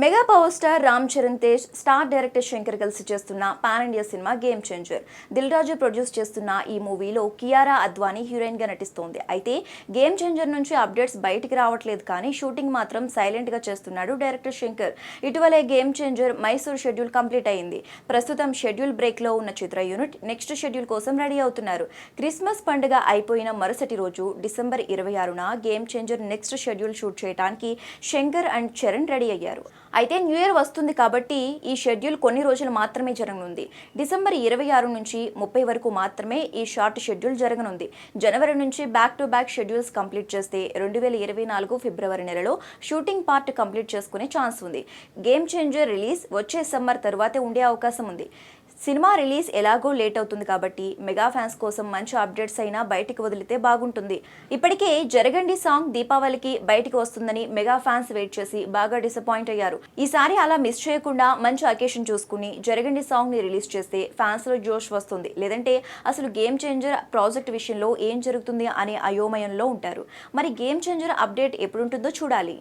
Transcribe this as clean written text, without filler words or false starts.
Mega power star Ram Charan Tej, star director Shankar కలిసి చేస్తున్న pan India cinema game changer. Dil Raju produce చేస్తున్న ఈ మూవీలో కియారా అద్వానీ హీరోయిన్ గా నటిస్తోంది. అయితే గేమ్ చేంజర్ నుంచి అప్డేట్స్ బయటికి రావట్లేదు, కానీ షూటింగ్ మాత్రం సైలెంట్ గా చేస్తున్నాడు డైరెక్టర్ శంకర్. ఇటీవలే game changer Mysore schedule complete అయింది. ప్రస్తుతం షెడ్యూల్ బ్రేక్ లో ఉన్న చిత్ర యూనిట్ నెక్స్ట్ షెడ్యూల్ కోసం రెడీ అవుతున్నారు. క్రిస్మస్ పండుగ అయిపోయిన మరుసటి రోజు డిసెంబర్ 26న game changer next schedule shoot చేయడానికి శంకర్ అండ్ చరణ్ రెడీ అయ్యారు. అయితే న్యూ ఇయర్ వస్తుంది కాబట్టి ఈ షెడ్యూల్ కొన్ని రోజులు మాత్రమే జరగనుంది. డిసెంబర్ 26 నుంచి 30 వరకు మాత్రమే ఈ షార్ట్ షెడ్యూల్ జరగనుంది. జనవరి నుంచి back to back schedules complete చేస్తే 2024 ఫిబ్రవరి నెలలో షూటింగ్ పార్ట్ కంప్లీట్ చేసుకునే ఛాన్స్ ఉంది. గేమ్ చేంజర్ రిలీజ్ వచ్చే సమ్మర్ తరువాతే ఉండే అవకాశం ఉంది. సినిమా రిలీజ్ ఎలాగో లేట్ అవుతుంది కాబట్టి మెగా ఫ్యాన్స్ కోసం మంచి అప్డేట్స్ అయినా బయటికి వదిలితే బాగుంటుంది. ఇప్పటికే జరగండి సాంగ్ దీపావళికి బయటికి వస్తుందని మెగా ఫ్యాన్స్ వెయిట్ చేసి బాగా డిసప్పాయింట్ అయ్యారు. ఈసారి అలా మిస్ చేయకుండా మంచి అకేషన్ చూసుకుని జరగండి సాంగ్ ని రిలీజ్ చేస్తే ఫ్యాన్స్ లో జోష్ వస్తుంది. లేదంటే అసలు గేమ్ చేంజర్ ప్రాజెక్ట్ విషయంలో ఏం జరుగుతుంది అనే అయోమయంలో ఉంటారు. మరి గేమ్ చేంజర్ అప్డేట్ ఎప్పుడుంటుందో చూడాలి.